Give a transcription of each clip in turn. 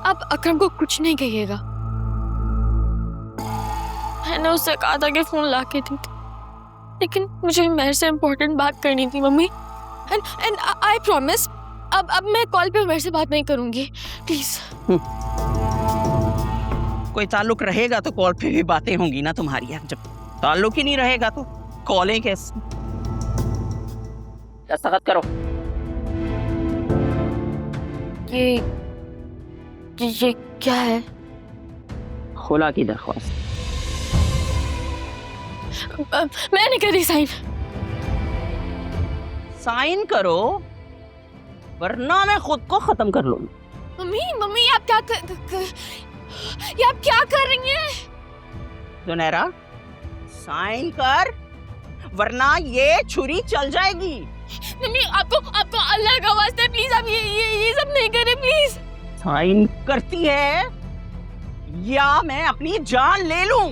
आप अकरम को कुछ नहीं कहिएगा। मैंने उससे कहा था कि फोन ला के दी थी, लेकिन मुझे मेहर से इम्पोर्टेंट बात करनी थी मम्मी। एंड आई प्रॉमिस अब मैं कॉल पे मेहर से बात नहीं करूंगी, प्लीज। कोई ताल्लुक रहेगा तो कॉल पे भी बातें होंगी ना तुम्हारी। यार जब ताल्लुक ही नहीं रहेगा तो कॉलें कैसे? दस्तखत करो। ये क्या है? खुला की दरख्वास्त। मैंने करी साइन। साइन करो वरना मैं खुद को खत्म कर लूंगा। मम्मी आप क्या कर रही हैं? जुनैरा साइन कर वरना ये छुरी चल जाएगी। मम्मी आपको अल्लाह का वास्ता प्लीज आप ये सब नहीं करें प्लीज। साइन करती है या मैं अपनी जान ले लूं?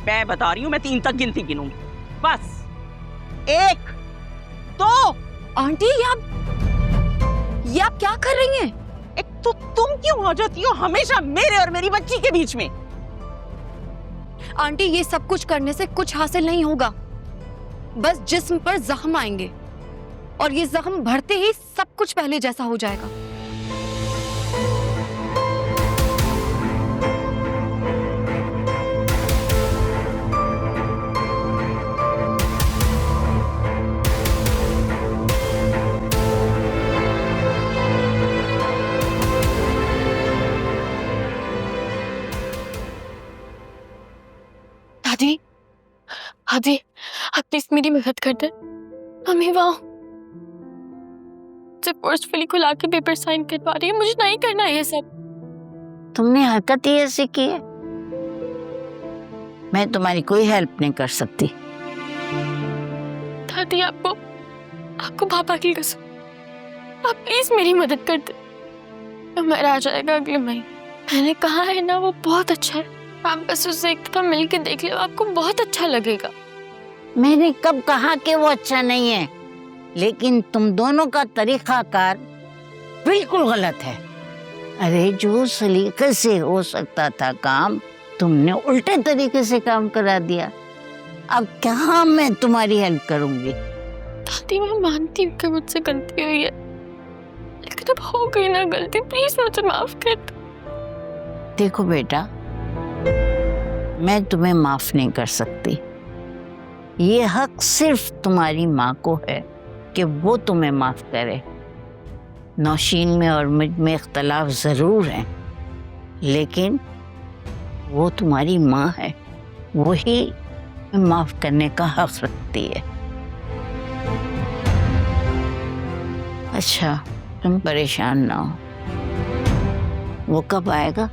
मैं बता रही हूं, मैं 3 तक गिनती गिनूंगी। बस 1 2। आंटी ये आप क्या कर रही हैं? एक तो तुम क्यों आ जाती हो हमेशा मेरे और मेरी बच्ची के बीच में? आंटी ये सब कुछ करने से कुछ हासिल नहीं होगा, बस जिस्म पर जख्म आएंगे और ये जख्म भरते ही सब कुछ पहले जैसा हो जाएगा। दादी आप प्लीज मेरी मदद कर दे। मम्मी वाह से फोर्सफुली खुला के पेपर साइन करवा रही है, मुझे नहीं करना ये सब। तुमने हरकत ही ऐसी की है, मैं तुम्हारी कोई हेल्प नहीं कर सकती। दादी आपको पापा की कसम, आप प्लीज मेरी मदद कर दे। उमर आ जाएगा अगले महीने, मैंने कहा है ना वो बहुत अच्छा है, आप बस उससे एक दफा मिल के देख लो, आपको बहुत अच्छा लगेगा। मैंने कब कहा कि वो अच्छा नहीं है, लेकिन तुम दोनों का तरीकाकार बिल्कुल गलत है। अरे जो सलीके से हो सकता था काम, तुमने उल्टे तरीके से काम करा दिया। अब क्या मैं तुम्हारी हेल्प करूंगी? दादी मैं मानती हूँ कि मुझसे गलती हुई है, लेकिन अब हो गई ना गलती, प्लीज मुझे माफ कर दो। देखो बेटा, मैं तुम्हें माफ नहीं कर सकती। ये हक सिर्फ तुम्हारी माँ को है कि वो तुम्हें माफ करे। नौशीन में और मुझ में इख्तलाफ जरूर है, लेकिन वो तुम्हारी माँ है, वही माफ करने का हक रखती है। अच्छा तुम परेशान ना हो, वो कब आएगा?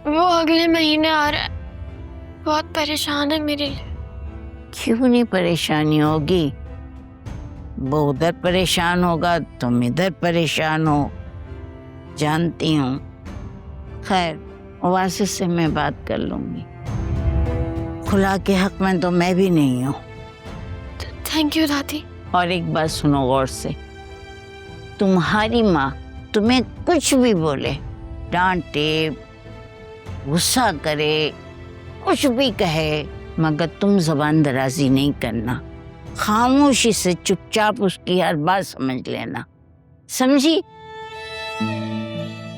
वो अगले महीने आ रहा है, बहुत परेशान है मेरे लिए। क्यों नहीं परेशानी होगी? वो उधर परेशान होगा, तुम इधर परेशान हो, जानती हूँ। खैर वासिस से मैं बात कर लूंगी। खुला के हक में तो मैं भी नहीं हूँ। थैंक यू दादी। और एक बात सुनो गौर से, तुम्हारी माँ तुम्हें कुछ भी बोले, डांटे, गुस्सा करे, कुछ भी कहे, मगर तुम जबान दराजी नहीं करना। खामोशी से चुपचाप उसकी हर बात समझ लेना, समझी?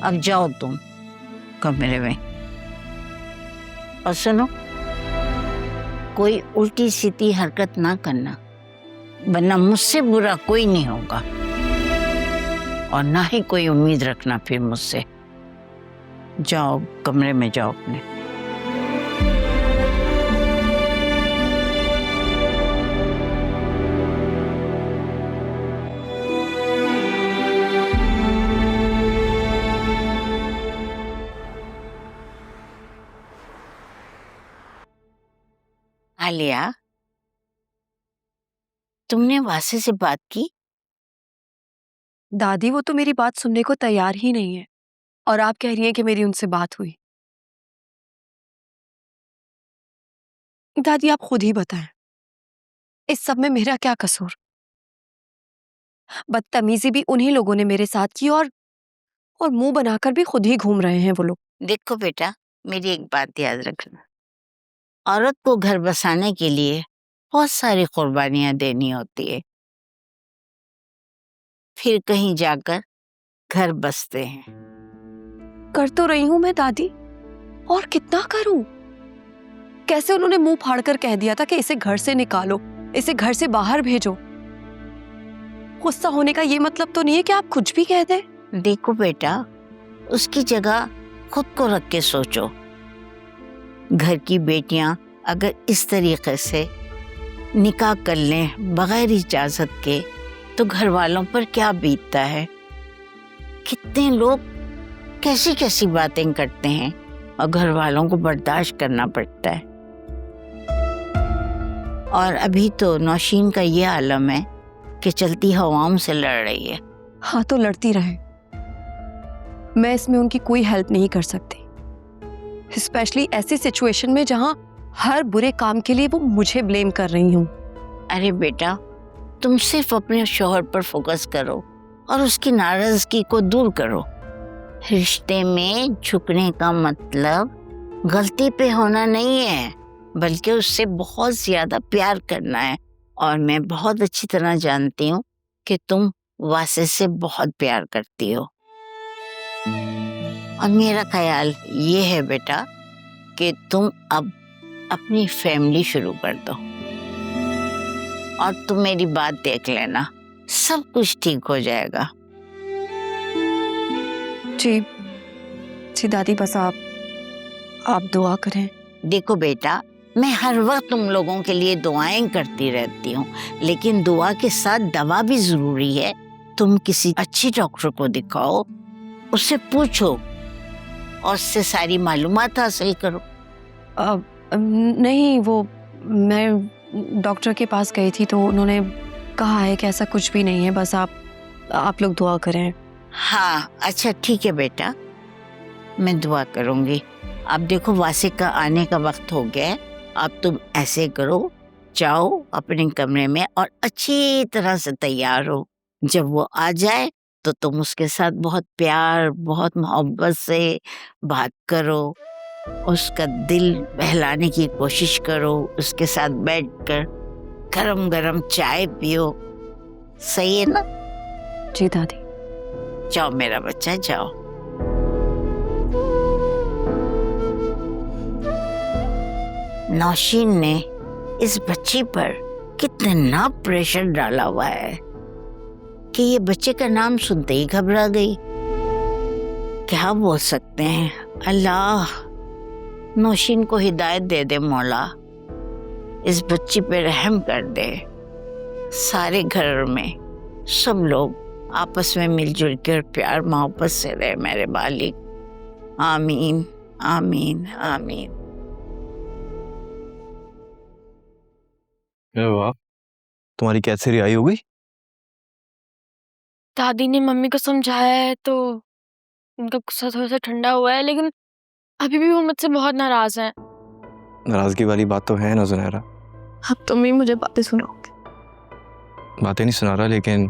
अब जाओ तुम कमरे में। और सुनो, कोई उल्टी सीधी हरकत ना करना, वरना मुझसे बुरा कोई नहीं होगा और ना ही कोई उम्मीद रखना फिर मुझसे। जाओ कमरे में जाओ अपने। आलिया, तुमने वासे से बात की? दादी वो तो मेरी बात सुनने को तैयार ही नहीं है, और आप कह रही हैं कि मेरी उनसे बात हुई। दादी आप खुद ही बताएं, इस सब में मेरा क्या कसूर? बदतमीजी भी उन्हीं लोगों ने मेरे साथ की, और और मुंह बनाकर भी खुद ही घूम रहे हैं वो लोग। देखो बेटा, मेरी एक बात याद रखना, औरत को घर बसाने के लिए बहुत सारी कुर्बानियां देनी होती है, फिर कहीं जाकर घर बसते हैं। कर तो रही हूं मैं दादी, और कितना करूं? कैसे उन्होंने मुंह फाड़कर कह दिया था कि इसे घर से निकालो, इसे घर से बाहर भेजो। गुस्सा होने का ये मतलब तो नहीं है कि आप कुछ भी कह दें। देखो बेटा, उसकी जगह खुद को रख के सोचो, घर की बेटियां अगर इस तरीके से निकाह कर लें बगैर इजाजत के, तो घर वालों पर क्या बीतता है। कितने लोग कैसी कैसी बातें करते हैं और घर वालों को बर्दाश्त करना पड़ता है। और अभी तो नौशीन का ये आलम है कि चलती हवाओं से लड़ रही है। हाँ तो लड़ती रहे, मैं इसमें उनकी कोई हेल्प नहीं कर सकती, स्पेशली ऐसी सिचुएशन में जहां हर बुरे काम के लिए वो मुझे ब्लेम कर रही हूँ। अरे बेटा, तुम सिर्फ अपने शौहर पर फोकस करो और उसकी नाराजगी को दूर करो। रिश्ते में झुकने का मतलब गलती पे होना नहीं है, बल्कि उससे बहुत ज्यादा प्यार करना है। और मैं बहुत अच्छी तरह जानती हूँ कि तुम वासे से बहुत प्यार करती हो। और मेरा ख्याल ये है बेटा कि तुम अब अपनी फैमिली शुरू कर दो, और तुम मेरी बात देख लेना, सब कुछ ठीक हो जाएगा। जी जी दादी, बस आप दुआ करें। देखो बेटा, मैं हर वक्त तुम लोगों के लिए दुआएं करती रहती हूँ, लेकिन दुआ के साथ दवा भी जरूरी है। तुम किसी अच्छी डॉक्टर को दिखाओ, उससे पूछो और उससे सारी मालूमात हासिल करो। नहीं, वो मैं डॉक्टर के पास गई थी तो उन्होंने कहा है कि ऐसा कुछ भी नहीं है, बस आप लोग दुआ करें। हाँ अच्छा ठीक है बेटा, मैं दुआ करूंगी। अब देखो वासे का आने का वक्त हो गया है, अब तुम ऐसे करो, जाओ अपने कमरे में और अच्छी तरह से तैयार हो। जब वो आ जाए तो तुम उसके साथ बहुत प्यार, बहुत मोहब्बत से बात करो, उसका दिल बहलाने की कोशिश करो, उसके साथ बैठकर गरम गरम चाय पियो। सही है ना? जी दादी। जाओ मेरा बच्चा, जाओ। नौशीन ने इस बच्ची पर कितना प्रेशर डाला हुआ है कि ये बच्चे का नाम सुनते ही घबरा गई। क्या बोल सकते हैं? अल्लाह नौशीन को हिदायत दे दे मौला, इस बच्ची पे रहम कर दे। सारे घर में सब लोग आपस में मिलजुल कर प्यार मोहब्बत से रहे मेरे मालिक। आमीन आमीन आमीन। क्या हुआ? तुम्हारी कैद से रिहाई हो गई? दादी ने मम्मी को समझाया है तो उनका गुस्सा थोड़ा सा ठंडा हुआ है, लेकिन अभी भी वो मुझसे बहुत नाराज हैं। नाराजगी वाली बात तो है ना जुनैरा। अब तुम ही मुझे बातें सुनाओगे। बातें नहीं सुना रहा, लेकिन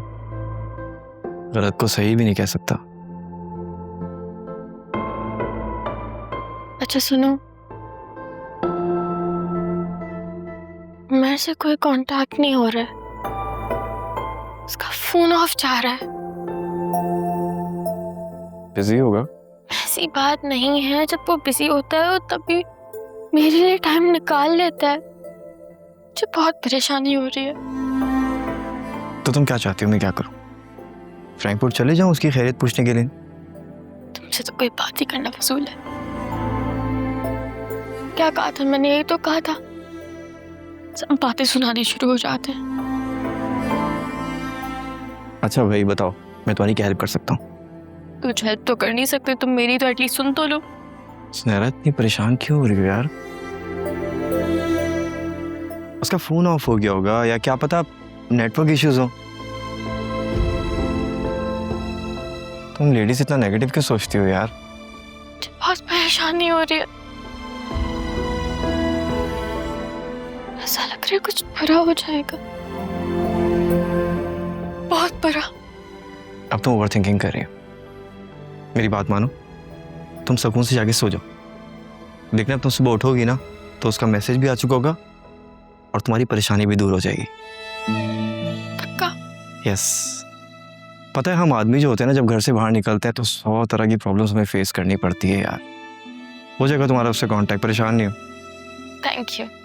गलत को सही भी नहीं कह सकता। अच्छा सुनो, मेरे से कोई कांटेक्ट नहीं हो रहा है, उसका फोन ऑफ जा रहा है। बिजी होगा? ऐसी बात नहीं है, जब वो बिजी होता है तभी मेरे लिए टाइम निकाल लेता है। मुझे बहुत परेशानी हो रही है। तो तुम क्या चाहती हो मैं क्या करूं? फ्रैंकफर्ट चले जाऊं उसकी खैरियत पूछने के लिए? तुमसे तो कोई बात ही करना फजूल है। क्या कहा था मैंने? यही तो कहा था, सब बातें सुनाने शुरू हो जाते हैं। अच्छा भाई बताओ, मैं तुम्हारी क्या हेल्प कर सकता हूँ? कुछ हेल्प तो कर नहीं सकते तुम मेरी, तो एटलीस्ट सुन तो लो। सुनैरा इतनी परेशान क्यों हो रही हो यार? उसका फोन ऑफ हो गया होगा, या क्या पता नेटवर्क इश्यूज हो। तुम लेडीज इतना नेगेटिव क्यों सोचती हो यार? मुझे बहुत परेशानी हो रही है, ऐसा लग रहा है कुछ बुरा हो जाएगा, बहुत बुरा। अब तुम ओवर थिंकिंग कर रही हो। मेरी बात मानो, तुम सुकून से जाके सो जाओ। देखना तुम सुबह उठोगी ना तो उसका मैसेज भी आ चुका होगा और तुम्हारी परेशानी भी दूर हो जाएगी। पक्का? यस। पता है हम आदमी जो होते हैं ना, जब घर से बाहर निकलते हैं तो 100 तरह की प्रॉब्लम्स हमें फेस करनी पड़ती है यार। हो जाएगा तुम्हारा उससे कांटेक्ट, परेशान नहीं हो। Thank you.